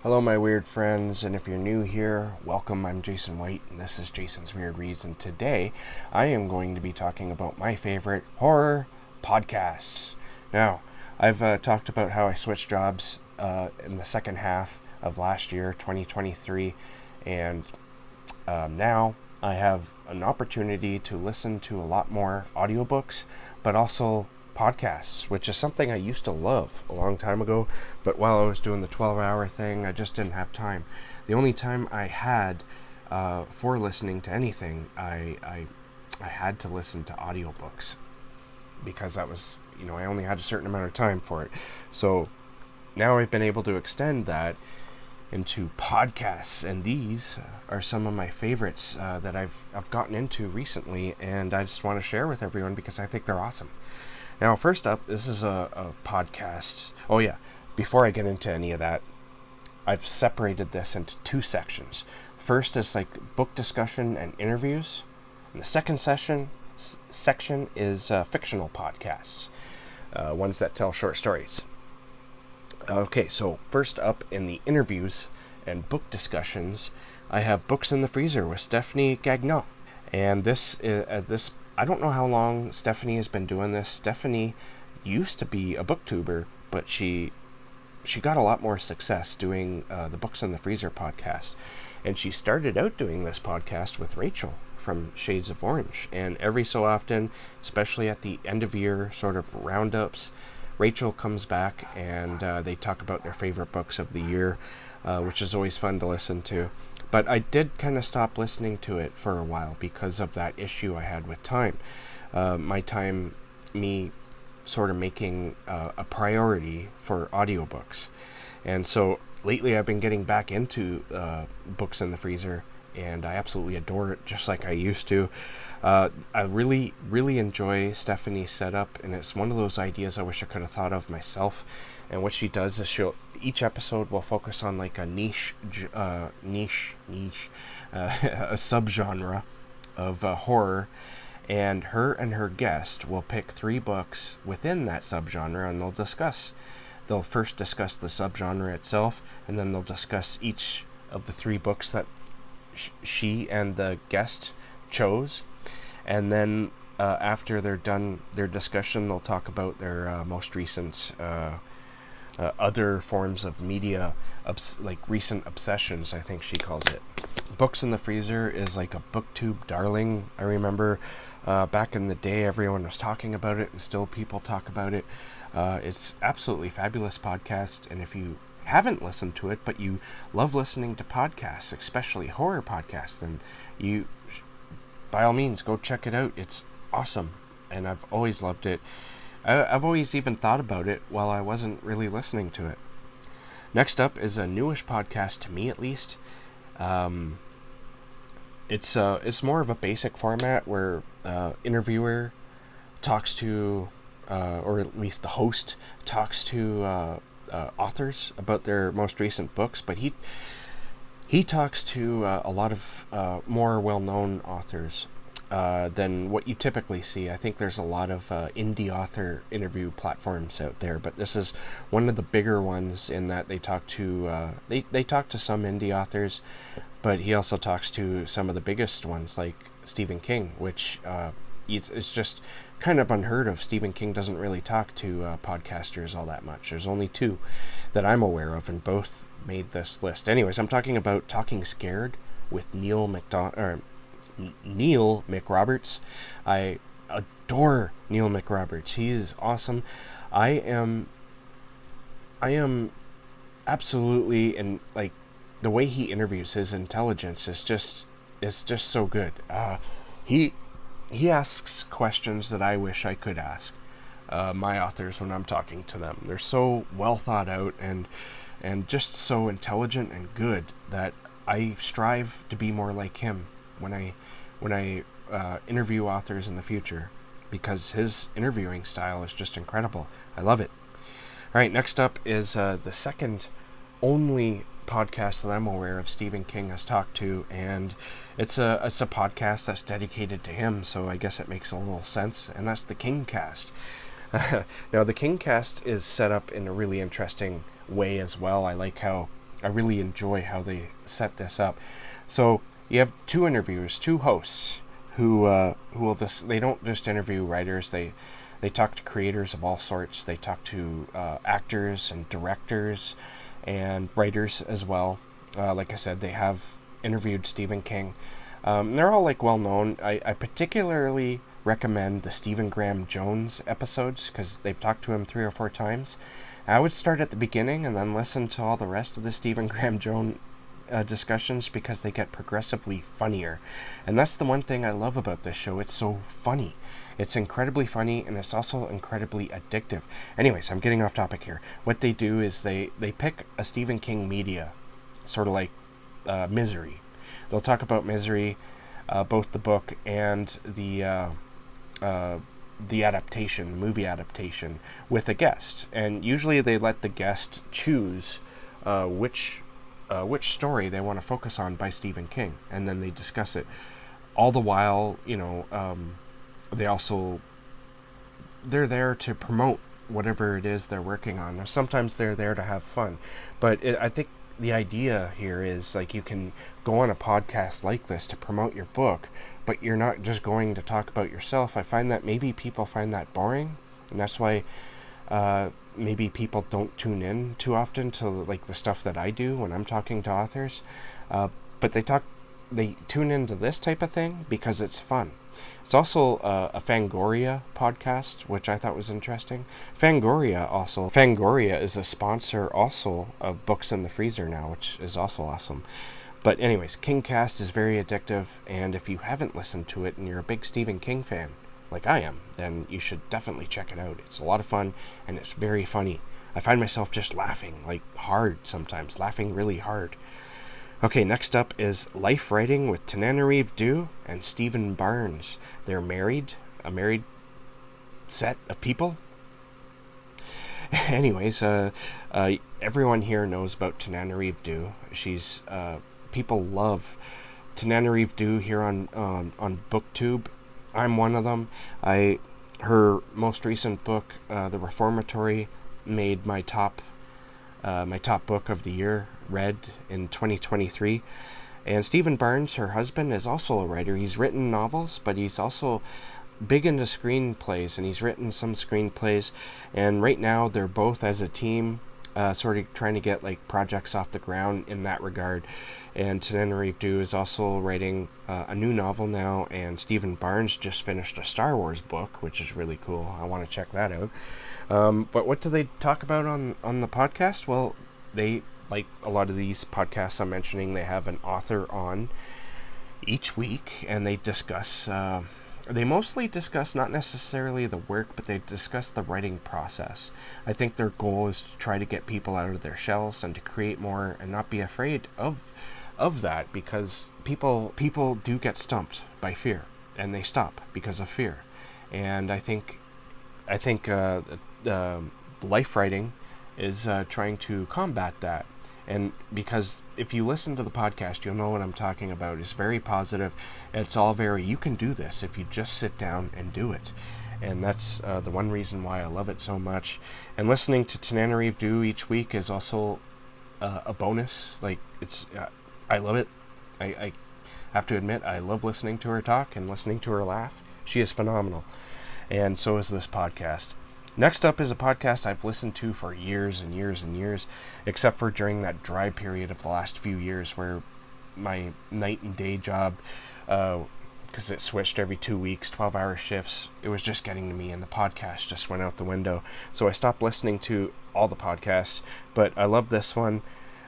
Hello, my weird friends, and if you're new here, welcome. I'm Jason White, and this is Jason's Weird Reads, and today I am going to be talking about my favorite horror podcasts. Now, I've talked about how I switched jobs in the second half of last year, 2023, and now I have an opportunity to listen to a lot more audiobooks, but also podcasts, which is something I used to love a long time ago, but while I was doing the 12-hour thing, I just didn't have time. The only time I had for listening to anything, I had to listen to audiobooks because that was, I only had a certain amount of time for it. So now I've been able to extend that into podcasts, and these are some of my favorites that I've gotten into recently, and I just want to share with everyone because I think they're awesome. Now, first up, this is a podcast. Oh yeah, before I get into any of that, I've separated this into two sections. First is like book discussion and interviews, and the second section is fictional podcasts, ones that tell short stories. Okay, so first up in the interviews and book discussions, I have Books in the Freezer with Stephanie Gagnon. And this I don't know how long Stephanie has been doing this. Stephanie used to be a booktuber, but she got a lot more success doing the Books in the Freezer podcast. And she started out doing this podcast with Rachel from Shades of Orange. And every so often, especially at the end of year sort of roundups, Rachel comes back and they talk about their favorite books of the year, which is always fun to listen to. But I did kind of stop listening to it for a while because of that issue I had with time. Me sort of making a priority for audiobooks. And so lately I've been getting back into Books in the Freezer, and I absolutely adore it just like I used to. I really, really enjoy Stephanie's setup, and it's one of those ideas I wish I could have thought of myself. And what she does is each episode will focus on like a niche, a subgenre of horror, and her guest will pick 3 books within that subgenre, and they'll first discuss the subgenre itself, and then they'll discuss each of the 3 books that she and the guest chose, and then after they're done their discussion, they'll talk about their most recent other forms of media, like recent obsessions, I think she calls it. Books in the Freezer is like a booktube darling. I remember back in the day everyone was talking about it, and still people talk about it. It's absolutely fabulous podcast, and if you haven't listened to it but you love listening to podcasts, especially horror podcasts, then you by all means go check it out. It's awesome, and I've always loved it. I've always even thought about it while I wasn't really listening to it. Next up is a newish podcast, to me at least. It's more of a basic format where interviewer talks to, or at least the host talks to authors about their most recent books, but he talks to a lot of more well-known authors than what you typically see. I think there's a lot of indie author interview platforms out there, but this is one of the bigger ones in that they talk to they talk to some indie authors, but he also talks to some of the biggest ones like Stephen King, which it's just kind of unheard of. Stephen King doesn't really talk to podcasters all that much. There's only 2 that I'm aware of, and both made this list. Anyways, I'm talking about Talking Scared with Neil McRoberts. I adore Neil McRoberts. He is awesome. I am absolutely, and like the way he interviews, his intelligence is just so good. He asks questions that I wish I could ask my authors when I'm talking to them. They're so well thought out and just so intelligent and good that I strive to be more like him when I interview authors in the future, because his interviewing style is just incredible. I love it. All right, next up is the second only podcast that I'm aware of Stephen King has talked to, and it's a podcast that's dedicated to him, so I guess it makes a little sense, and that's the Kingcast. Now, the Kingcast is set up in a really interesting way as well. I like how I really enjoy how they set this up. So you have two interviewers, two hosts who will just, they don't just interview writers. They talk to creators of all sorts. They talk to actors and directors and writers as well. Like I said, they have interviewed Stephen King. They're all like well known. I particularly recommend the Stephen Graham Jones episodes because they've talked to him 3 or 4 times. I would start at the beginning and then listen to all the rest of the Stephen Graham Jones discussions because they get progressively funnier. And that's the one thing I love about this show. It's so funny. It's incredibly funny, and it's also incredibly addictive. Anyways, I'm getting off topic here. What they do is they pick a Stephen King media, sort of like Misery. They'll talk about Misery, both the book and the adaptation, the movie adaptation, with a guest. And usually they let the guest choose which story they want to focus on by Stephen King, and then they discuss it. All the while, they're there to promote whatever it is they're working on. Now, sometimes they're there to have fun, but I think the idea here is like you can go on a podcast like this to promote your book, but you're not just going to talk about yourself. I find that maybe people find that boring, and that's why maybe people don't tune in too often to like the stuff that I do when I'm talking to authors. But they tune into this type of thing because it's fun. It's also a Fangoria podcast, which I thought was interesting. Fangoria is a sponsor also of Books in the Freezer now, which is also awesome. But anyways, Kingcast is very addictive, and if you haven't listened to it and you're a big Stephen King fan, like I am, then you should definitely check it out. It's a lot of fun, and it's very funny. I find myself just laughing, like hard sometimes, laughing really hard. Okay, next up is Life Writing with Tananarive Due and Stephen Barnes. They're married, a married set of people. Anyways, everyone here knows about Tananarive Due. She's, people love Tananarive Due here on booktube. I'm one of them. Her most recent book, The Reformatory, made my top book of the year, read in 2023. And Stephen Barnes, her husband, is also a writer. He's written novels, but he's also big into screenplays, and he's written some screenplays. And right now, they're both as a team, sort of trying to get like projects off the ground in that regard. And Tananarive Due is also writing a new novel now, and Stephen Barnes just finished a Star Wars book, which is really cool. I want to check that out. But what do they talk about on the podcast? Well, they, like a lot of these podcasts I'm mentioning, they have an author on each week, and they discuss, they mostly discuss not necessarily the work, but they discuss the writing process. I think their goal is to try to get people out of their shells and to create more and not be afraid of that, because people do get stumped by fear, and they stop because of fear. And I think life writing is trying to combat that. And because if you listen to the podcast, you'll know what I'm talking about. It's very positive. It's all very, you can do this if you just sit down and do it. And that's the one reason why I love it so much. And listening to Tananarive Due each week is also a bonus. Like, it's I love it. I have to admit, I love listening to her talk and listening to her laugh. She is phenomenal. And so is this podcast. Next up is a podcast I've listened to for years and years and years, except for during that dry period of the last few years where my night and day job, because it switched every 2 weeks, 12-hour shifts, it was just getting to me, and the podcast just went out the window. So I stopped listening to all the podcasts, but I love this one.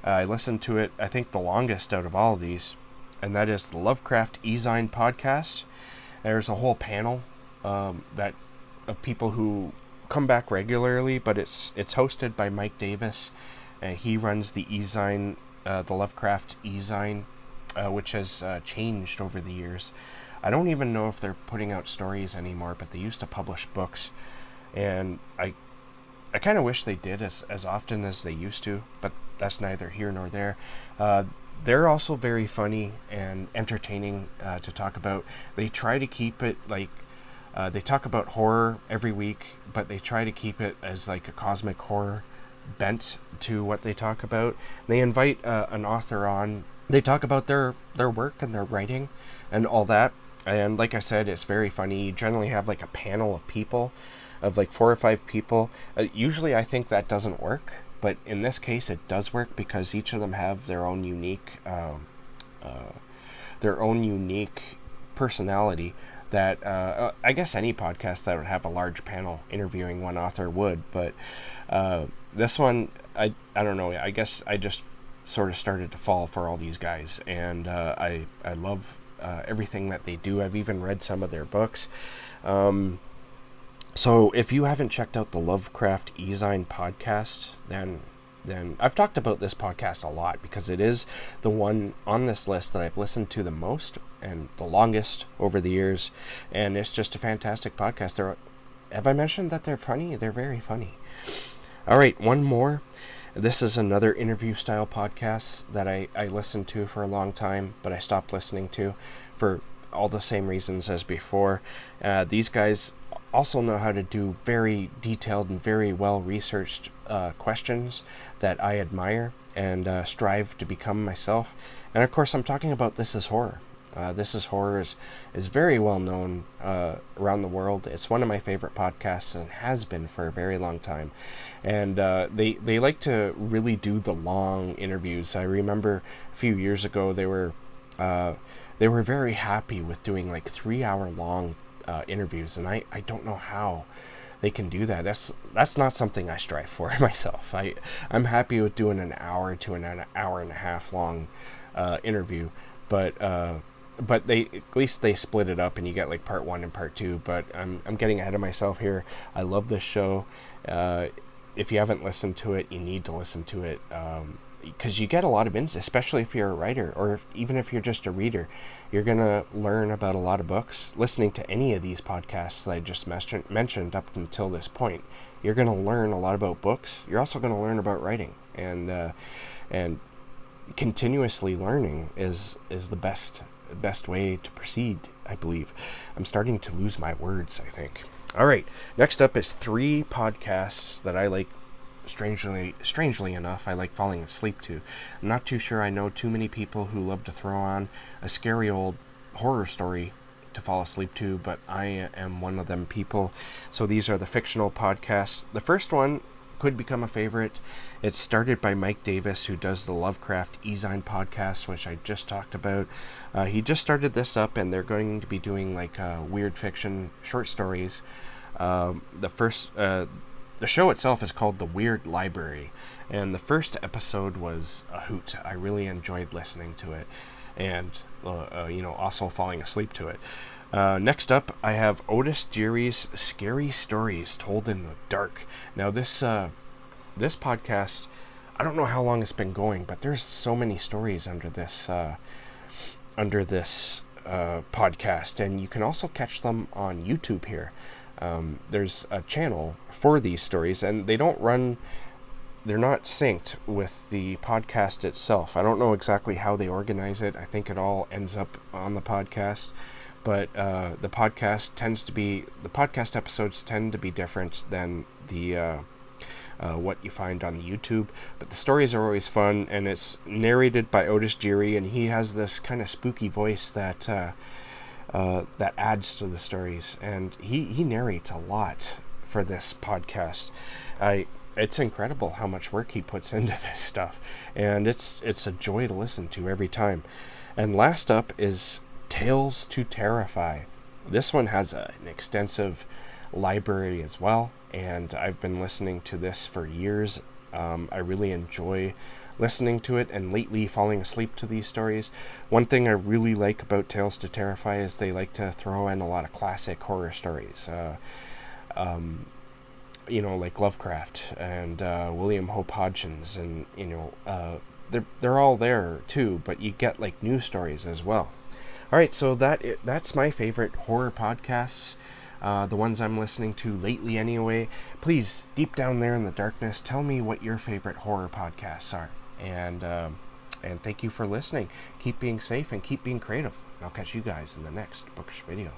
I listened to it, I think, the longest out of all of these, and that is the Lovecraft E-Zine podcast. There's a whole panel of people who come back regularly, but it's hosted by Mike Davis, and he runs the E-Zine, the Lovecraft E-Zine, which has changed over the years. I don't even know if they're putting out stories anymore, but they used to publish books, and I kind of wish they did as often as they used to, but that's neither here nor there. They're also very funny and entertaining to talk about. They try to keep it like, they talk about horror every week, but they try to keep it as like a cosmic horror bent to what they talk about. They invite an author on. They talk about their work and their writing and all that. And like I said, it's very funny. You generally have like a panel of people, of like 4 or 5 people. Usually I think that doesn't work, but in this case it does work because each of them have their own unique personality that I guess any podcast that would have a large panel interviewing one author would, but this one, I don't know, I guess I just sort of started to fall for all these guys, and I love everything that they do. I've even read some of their books. So if you haven't checked out the Lovecraft E-Zine podcast, then I've talked about this podcast a lot because it is the one on this list that I've listened to the most and the longest over the years, and it's just a fantastic podcast. Have I mentioned that they're funny? They're very funny. All right, one more. This is another interview style podcast that I listened to for a long time, but I stopped listening to for all the same reasons as before. These guys also know how to do very detailed and very well researched questions that I admire and strive to become myself. And of course, I'm talking about This Is Horror. This Is Horror is very well known around the world. It's one of my favorite podcasts and has been for a very long time. And they like to really do the long interviews. I remember a few years ago they were very happy with doing like 3-hour long interviews, and I don't know how they can do that. That's not something I strive for myself. I'm happy with doing an hour to an hour and a half long interview, but they at least they split it up and you get like part 1 and part 2. But I'm getting ahead of myself here. I love this show. If you haven't listened to it, you need to listen to it, because you get a lot of insight, especially if you're a writer or even if you're just a reader. You're going to learn about a lot of books. Listening to any of these podcasts that I just mentioned up until this point, you're going to learn a lot about books. You're also going to learn about writing, and continuously learning is the best way to proceed, I believe. I'm starting to lose my words, I think. All right, next up is 3 podcasts that I like. Strangely enough, I like falling asleep to. I'm not too sure I know too many people who love to throw on a scary old horror story to fall asleep to, but I am one of them people. So these are the Fictional Podcasts. The first one could become a favorite. It's started by Mike Davis, who does the Lovecraft E-Zine podcast, which I just talked about. He just started this up, and they're going to be doing like weird fiction short stories. The show itself is called The Weird Library, and the first episode was a hoot. I really enjoyed listening to it, and also falling asleep to it. Next up, I have Otis Jiry's Scary Stories Told in the Dark. Now, this podcast, I don't know how long it's been going, but there's so many stories under this podcast, and you can also catch them on YouTube here. There's a channel for these stories, and they're not synced with the podcast itself. I don't know exactly how they organize it. I think it all ends up on the podcast, but the podcast episodes tend to be different than the what you find on the YouTube. But the stories are always fun, and it's narrated by Otis Jiry, and he has this kind of spooky voice that adds to the stories, and he narrates a lot for this podcast. It's incredible how much work he puts into this stuff, and it's a joy to listen to every time. And last up is Tales to Terrify. This one has an extensive library as well, and I've been listening to this for years. I really enjoy listening to it, and lately falling asleep to these stories. One thing I really like about Tales to Terrify is they like to throw in a lot of classic horror stories, like Lovecraft and William Hope Hodgins, and they're all there too, but you get like new stories as well. All right, so that's my favorite horror podcasts. The ones I'm listening to lately anyway. Please, deep down there in the darkness, tell me what your favorite horror podcasts are. And thank you for listening. Keep being safe and keep being creative. I'll catch you guys in the next bookish video.